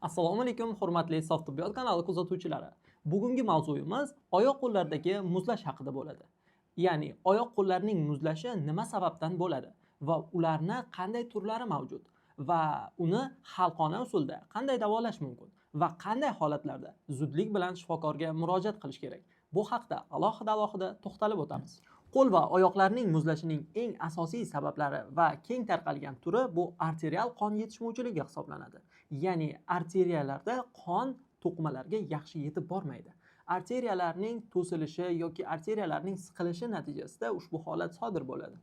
Assalomu alaykum, hurmatli Sof tibbiyot kanali kuzatuvchilari. Bugungi mavzuyimiz oyoq-qo'llardagi muzlash haqida bo'ladi. Ya'ni oyoq-qo'llarning muzlashi nima sababdan bo'ladi va ularni qanday turlari mavjud va uni xalqona usulda qanday davolash mumkin va qanday holatlarda zudlik bilan shifokorga murojaat qilish kerak. Bu haqda alohida to'xtalib o'tamiz. Qo'l va oyoqlarning muzlashining eng asosiy sabablari va keng tarqalgan turi bu arterial qon yetishmovchiligi hisoblanadi. Ya'ni arteriyalarda qon to'qimalarga yaxshi yetib bormaydi. Arteriyalarning to'silishi yoki arteriyalarning siqilishi natijasida ushbu holat sodir bo'ladi.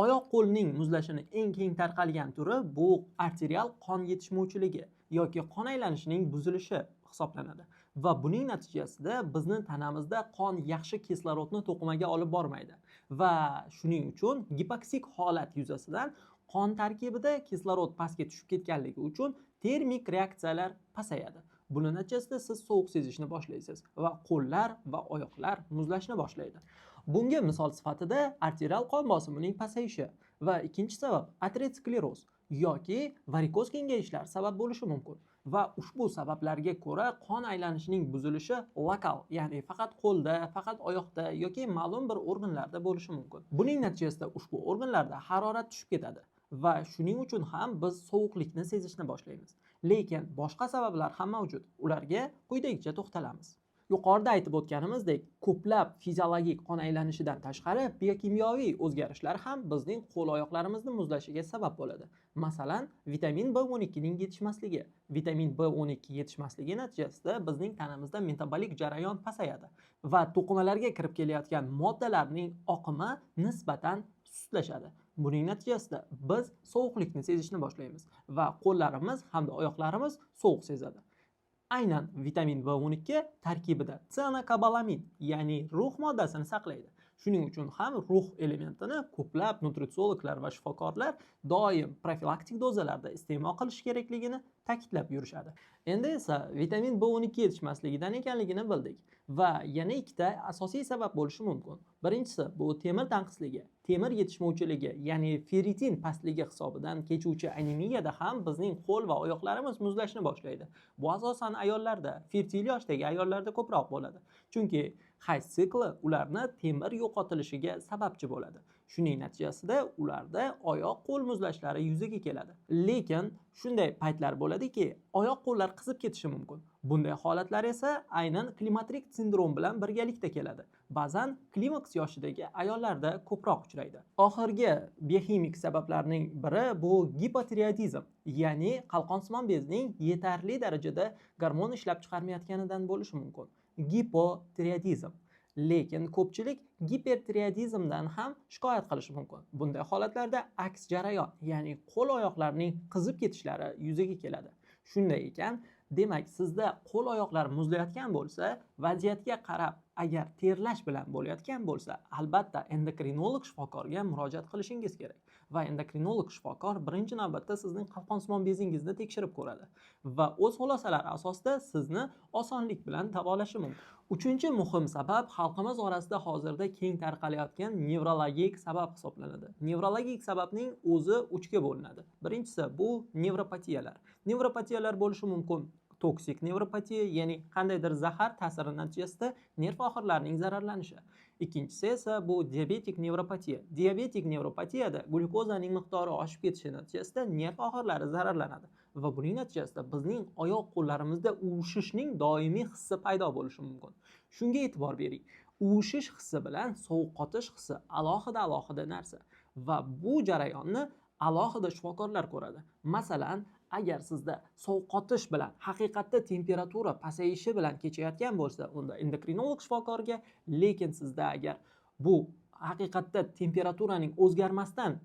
Oyoq qo'lning muzlashini eng keng tarqalgan turi bu arterial qon yetishmovchiligi yoki qon aylanishining buzilishi hisoblanadi va buning natijasida bizni tanamizda qon yaxshi kislorodni to'qimaga olib bormaydi va shuning uchun gipoksik holat yuzasidan qon tarkibida kislorod pastga tushib ketganligi uchun termik reaksiyalar pasayadi. Buning natijasida siz sovuq sezishni boshlaysiz va qo'llar va oyoqlar muzlashni boshlaydi. Bunga misol sifatida arterial qon bosimining pasayishi va ikkinchi sabab ateroskleroz yoki varikoz kengayishlar sabab bo'lishi mumkin. Va ushbu sabablarga ko'ra qon aylanishining buzilishi lokal, ya'ni faqat qo'lda, faqat oyoqda yoki ma'lum bir organlarda bo'lishi mumkin. Buning natijasida ushbu organlarda harorat tushib ketadi va shuning uchun ham biz sovuqlikni sezishni boshlaymiz. Lekin boshqa sabablar ham mavjud. Ularga quyidagicha to'xtalamiz. Yuqorida aytib o'tganimizdek, ko'plab fiziologik qon aylanishidan tashqari biokimyoviy o'zgarishlar ham bizning qo'l-oyoqlarimizni muzlashiga sabab bo'ladi. Masalan, vitamin B12 ning yetishmasligi. Vitamin B12 yetishmasligi natijasida bizning tanamizda metabolik jarayon pasayadi va to'qimalarga kirib kelayotgan moddalarning oqimi nisbatan sustlashadi. Buning natijasida biz sovuqlikni sezishni boshlaymiz va qo'llarimiz hamda oyoqlarimiz sovuq sezadi. Aynan vitamin B12 tarkibida tsianokobalamin, ya'ni rux moddasini saqlaydi. Shuning uchun ham rux elementini ko'plab nutritsiologlar va shifokorlar doim profilaktik dozalarda iste'mol qilish kerakligini ta'kidlab yurishadi. Endi esa vitamin B12 yetishmasligidan ekanligini bildik va yana ikkita asosiy sabab bo'lishi mumkin. Birinchisi bu temir tanqisligi, temir yetishmovchiligi, ya'ni ferritin pastligi hisobidan kechuvchi anemiyada ham bizning qo'l va oyoqlarimiz muzlashni boshlaydi. Bu asosan ayollarda, fertil yoshdagi ayollarda ko'proq bo'ladi. Chunki hayz sikli ularni temir yo'qotilishiga sababchi bo'ladi. Shuning natijasida ularda oyoq-qo'l muzlashlari yuzaga keladi. Lekin shunday paytlar bo'ladiki, oyoq-qo'llar qizib ketishi mumkin. Bunday holatlar esa aynan klimatrik sindrom bilan birgalikda keladi. Ba'zan klimaks yoshidagi ayollarda ko'proq uchraydi. Oxirgi biokimik sabablarning biri bu gipotireoidizm, ya'ni qalqonsimon bezning yetarli darajada gormon ishlab chiqarmayotganidan bo'lishi mumkin. Gipotireoidizm. Lekin ko'pchilik gipertireoidizmdan ham shikoyat qilishi mumkin. Bunday holatlarda aks jarayon, ya'ni qo'l-oyoqlarning qizib ketishlari yuzaga keladi. Shunday ekan, demak sizda qo'l-oyoqlar muzlayotgan bo'lsa, vaziyatga qarab agar terlash bilan bo'layotgan bo'lsa, albatta endokrinolog shifokorga murojaat qilishingiz kerak. Va endokrinolog shifokor birinchi navbatda sizning qalqonsimon bezingizni tekshirib ko'radi va o'z xulosalari asosida sizni osonlik bilan davolashi mumkin. Uchinchi muhim sabab xalqimiz orasida hozirda keng tarqalayotgan nevrologik sabab hisoblanadi. Nevrologik sababning o'zi 3 ga bo'linadi. Birinchisi bu nevropatiyalar. Nevropatiyalar bo'lishi mumkin toksik nevropatiya, ya'ni qandaydir zahar ta'siri natijasida nerv oxirlarining zararlanishi. Ikkinchisi esa bu diabetik nevropatiya. Diabetik nevropatiyada glyukozaning miqdori oshib ketishi natijasida nerv oxirlari zararlanadi va buning natijasida bizning oyoq-qo'llarimizda uvishishning doimiy hissi paydo bo'lishi mumkin. Shunga e'tibor bering. Uvishish hissi bilan sovuq-qotish hissi alohida narsa va bu jarayonni alohida shifokorlar ko'radi. Masalan, agar sizda sovqotish bilan haqiqatda temperatura pasayishi bilan kechayotgan bo'lsa, unda endokrinolog shifokorga, lekin sizda agar bu haqiqatda temperaturaning o'zgarmasdan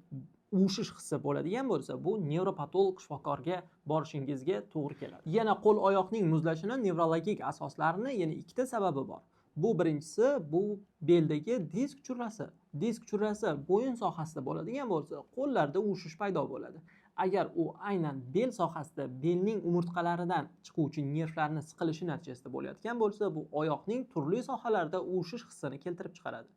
uvishish hissi bo'ladigan bo'lsa, bu nevropatolog shifokorga borishingizga to'g'ri keladi. Yana qo'l-oyoqning muzlashini nevrologik asoslarini yana ikkita sababi bor. Bu birinchisi bu beldagi disk churrasi. Disk churrasi bo'yin sohasida bo'ladigan bo'lsa, qo'llarda uvishish paydo bo'ladi. Agar u aynan bel sohasida belning umurtqalaridan chiquvchi nervlarni siqilishi natijasida bo'layotgan bo'lsa, bu oyoqning turli sohalarida uvishish hissini keltirib chiqaradi.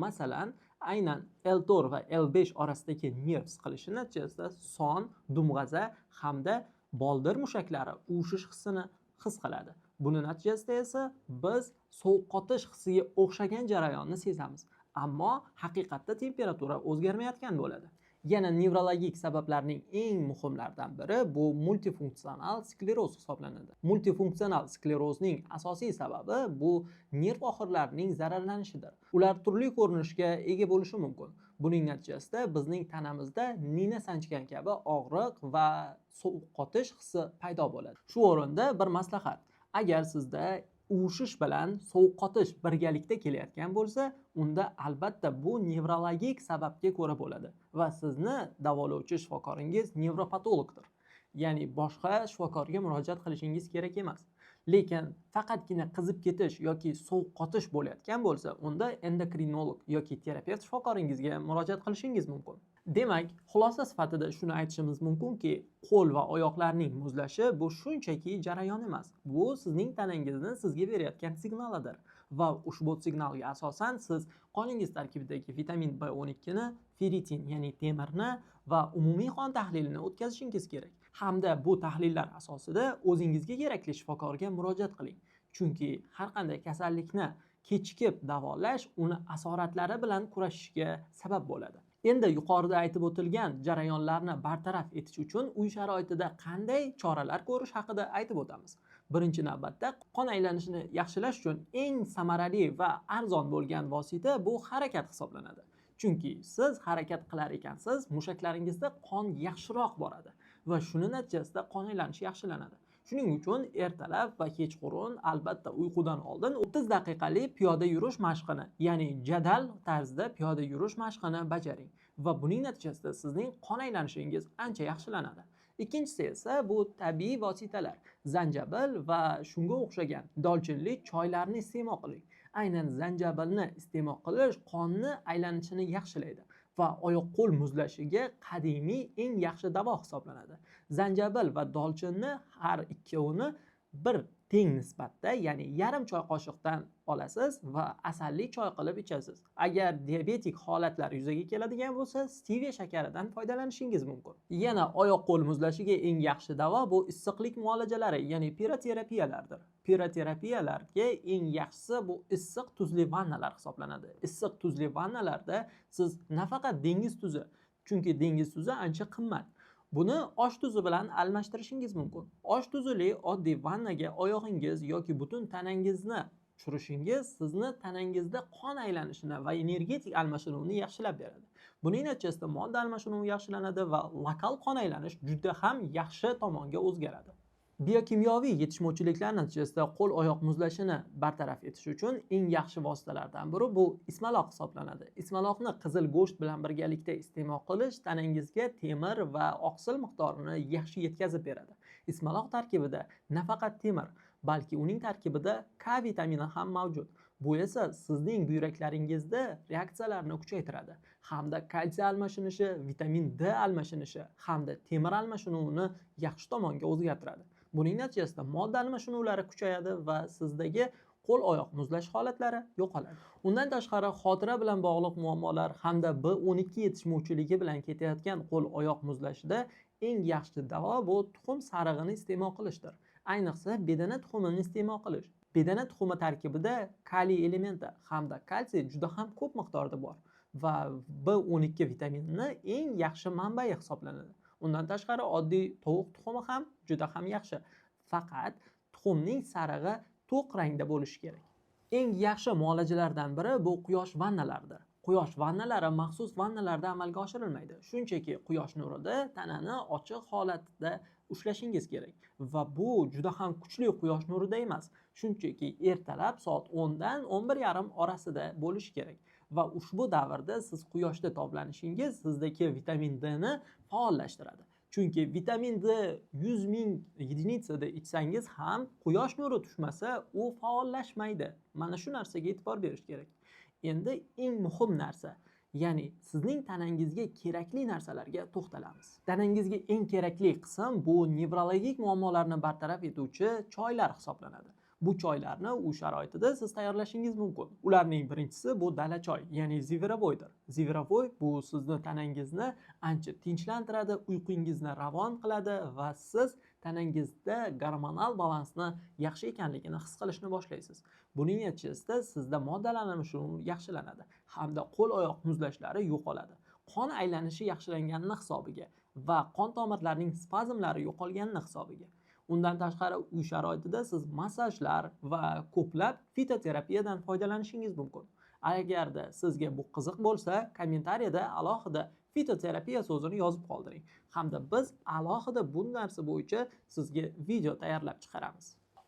Masalan, aynan L4 va L5 orasidagi nerv siqilishi natijasida son, dumg'aza hamda boldir mushaklari uvishish hissini his qiladi. Buni natijasida esa biz sovqotish hissiga o'xshagan jarayonni sezamiz, ammo haqiqatda temperatura o'zgarmayotgan bo'ladi. Yana nevrologik sabablarning eng muhimlaridan biri bu multifunksional skleroz hisoblanadi. Multifunksional sklerozning asosiy sababi bu nerv oxirlarining zararlanishidir. Ular turli ko'rinishga ega bo'lishi mumkin. Buning natijasida bizning tanamizda nina sanchgan kabi og'riq va sovqotish hissi paydo bo'ladi. Shu o'rinda bir maslahat: agar sizda uvishish bilan sovqotish birgalikda kelayotgan bo'lsa, unda albatta bu nevrologik sababga ko'ra bo'ladi va sizni davolovchi shifokoringiz nevropatologdir. Ya'ni boshqa shifokorga murojaat qilishingiz kerak emas. Lekin faqatgina qizib ketish yoki sovqotish bo'layotgan bo'lsa, unda endokrinolog yoki terapevt shifokoringizga murojaat qilishingiz mumkin. Demak, xulosa sifatida shuni aytishimiz mumkinki, qo'l va oyoqlarning muzlashi bu shunchaki jarayon emas. Bu sizning tanangizni sizga berayotgan signalidir va ushbu signalga asosan siz qoningiz tarkibidagi vitamin B12 ni, ferritin, ya'ni temirni va umumiy qon tahlilini o'tkazishingiz kerak. Hamda bu tahlillar asosida o'zingizga kerakli shifokorga murojaat qiling. Chunki har qanday kasallikni kechikib davolash uni asoratlari bilan kurashishga sabab bo'ladi. Endi yuqorida aytib o'tilgan jarayonlarni bartaraf etish uchun uy sharoitida qanday choralar ko'rish haqida aytib o'tamiz. Birinchi navbatda qon aylanishini yaxshilash uchun eng samarali va arzon bo'lgan vosita bu harakat hisoblanadi. Chunki siz harakat qilar ekansiz, mushaklaringizda qon yaxshiroq boradi va shuni natijasida qon aylanishi yaxshilanadi. Shuning uchun ertalab va kechqurun albatta uyqudan oldin 30 daqiqalik piyoda yurish mashqini, ya'ni jadal tarzda piyoda yurish mashqini bajaring va buning natijasida sizning qon aylanishingiz ancha yaxshilanadi. Ikkinchisi esa bu tabiiy vositalar, zanjabil va shunga o'xshagan dolchinli choylarni iste'mol qiling. Aynan zanjabilni iste'mol qilish qonni aylanishini yaxshilaydi va oyoq-qo'l muzlashiga qadimiy eng yaxshi davo hisoblanadi. Zanjabil va dolchinni har ikkovini bir teng nisbatda, ya'ni yarim choy qoshiqdan olasiz va asalli choy qilib ichasiz. Agar diabetik holatlar yuzaga keladigan bo'lsa, stevia shakaridan foydalanishingiz mumkin. Yana oyoq-qo'l muzlashiga eng yaxshi davo bu issiqlik muolajalari, ya'ni piroterapiyalardir. Piroterapiyalarga eng yaxshisi bu issiq tuzli vannalar hisoblanadi. Issiq tuzli vannalarda siz nafaqat dengiz tuzi, chunki dengiz tuzi ancha qimmat, buni osh tuzi bilan almashtirishingiz mumkin. Osh tuzili oddiy vannaga oyog'ingiz yoki butun tanangizni tushirishingiz sizni tanangizda qon aylanishini va energetik almashinuvni yaxshilab beradi. Buning natijasida modda almashinuvi yaxshilanadi va lokal qon aylanish juda ham yaxshi tomonga o'zgaradi. Biokimyoviy yetishmovchiliklar natijasida qo'l-oyoq muzlashini bartaraf etish uchun eng yaxshi vositalardan biri bu ismaloq hisoblanadi. Ismaloqni qizil go'sht bilan birgalikda iste'mol qilish tanangizga temir va oqsil miqdorini yaxshi yetkazib beradi. Ismaloq tarkibida nafaqat temir, balki uning tarkibida K vitamini ham mavjud. Bu esa sizning buyraklaringizda reaksiyalarni kuchaytiradi hamda kalsiy almashinishi, vitamin D almashinishi hamda temir almashinuvini yaxshi tomonga o'zgartiradi. Buning natijasida modda almashinuvlari kuchayadi va sizdagi qo'l-oyoq muzlash holatlari yo'qoladi. Undan tashqari xotira bilan bog'liq muammolar hamda B12 yetishmovchiligi bilan ketayotgan qo'l-oyoq muzlashida eng yaxshi davo bu tuxum sarig'ini iste'mol qilishdir. Ayniqsa bedana tuxumini iste'mol qilish. Bedana tuxumi tarkibida kaliy elementi hamda kalsiy juda ham ko'p miqdorda bor va B12 vitaminini eng yaxshi manbai hisoblanadi. Undan tashqari oddiy tovuq tuxumi ham juda ham yaxshi. Faqat tuxumning sarig'i to'q rangda bo'lishi kerak. Eng yaxshi muolajalardan biri bu quyosh vannalaridir. Quyosh vannalari maxsus vannalarda amalga oshirilmaydi. Shunchaki quyosh nurida tanani ochiq holatda ushlashingiz kerak va bu juda ham kuchli quyosh nurida emas. Shunchaki ertalab soat 10 dan 11:30 orasida bo'lishi kerak. Va ushbu davrda siz quyoshda toblanishingiz sizdagi vitamin D ni faollashtiradi. Chunki vitamin D 100 ming единицада ichsangiz ham quyosh nuri tushmasa u faollashmaydi. Mana shu narsaga e'tibor berish kerak. Endi eng muhim narsa, ya'ni sizning tanangizga kerakli narsalarga to'xtalamiz. Tanangizga eng kerakli qism bu nevrologik muammolarni bartaraf etuvchi choylar hisoblanadi. Bu choylarni uy sharoitida siz tayyorlashingiz mumkin. Ularning birinchisi bu dala choy, ya'ni zivirovoydir. Zivirovoy bu sizni tanangizni ancha tinchlantiradi, uyqungizni ravon qiladi va siz tanangizda gormonal balansni yaxshi ekanligini his qilishni boshlaysiz. Buning natijasida sizda moddalanishni yaxshilanadi hamda qo'l-oyoq muzlashlari yo'qoladi. Qon aylanishi yaxshilanganini hisobiga va qon tomirlarining spazmlari yo'qolganini hisobiga. Undan tashqari, uy sharoitida siz massajlar va ko'plab fitoterapiyadan foydalanishingiz mumkin. Agarda sizga bu qiziq bo'lsa, kommentariyada alohida fitoterapiya so'zini yozib qoldiring. Hamda biz alohida bu narsa bo'yicha sizga video tayyorlab chiqaramiz.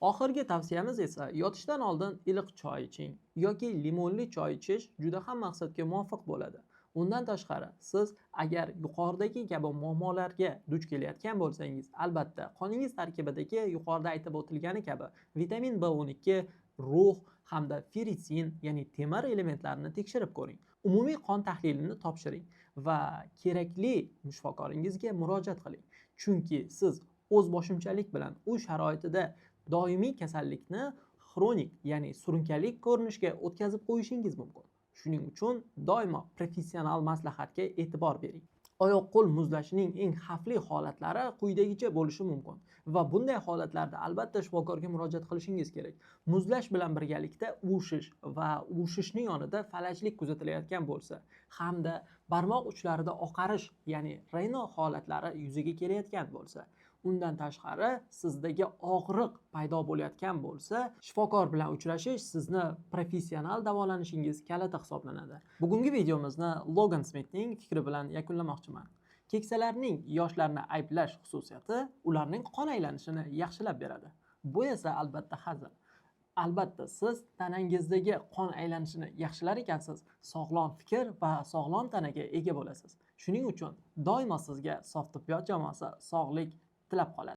Oxirgi tavsiyamiz esa yotishdan oldin iliq choy iching yoki limonli choy ichish juda ham maqsadga muvofiq bo'ladi. Undan tashqari, siz agar yuqoridagi kabi muammolarga duch kelayotgan bo'lsangiz, albatta qoningiz tarkibidagi yuqorida aytib o'tilgani kabi vitamin B12, rux hamda feritsin, ya'ni temir elementlarini tekshirib ko'ring. Umumiy qon tahlilini topshiring va kerakli shifokoringizga murojaat qiling. Chunki siz o'zboshimchalik bilan uy sharoitida doimiy kasallikni xronik, ya'ni surunkali ko'rinishga o'tkazib qo'yishingiz mumkin. Shuning uchun doimo professional maslahatga e'tibor bering. Oyoq-qo'l muzlashining eng xavfli holatlari quyidagicha bo'lishi mumkin va bunday holatlarda albatta shifokorga murojaat qilishingiz kerak. Muzlash bilan birgalikda uvishish va uvishishning yonida falajlik kuzatilayotgan bo'lsa, hamda barmoq uchlarida oqarish, ya'ni rayno holatlari yuzaga kelayotgan bo'lsa, undan tashqari sizdagi og'riq paydo bo'layotgan bo'lsa, shifokor bilan uchrashish sizni professional davolanishingiz kaliti hisoblanadi. Bugungi videomizni Logan Smithning fikri bilan yakunlamoqchiman. Keksalarning yoshlarni ayblash xususiyati ularning qon aylanishini yaxshilab beradi. Bu esa albatta hazil. Albatta siz tanangizdagi qon aylanishini yaxshilar ekansiz, sog'lom fikr va sog'lom tanaga ega bo'lasiz. Shuning uchun doimo sizga sof tibbiyot jamoasi sog'lik tilab qoladi.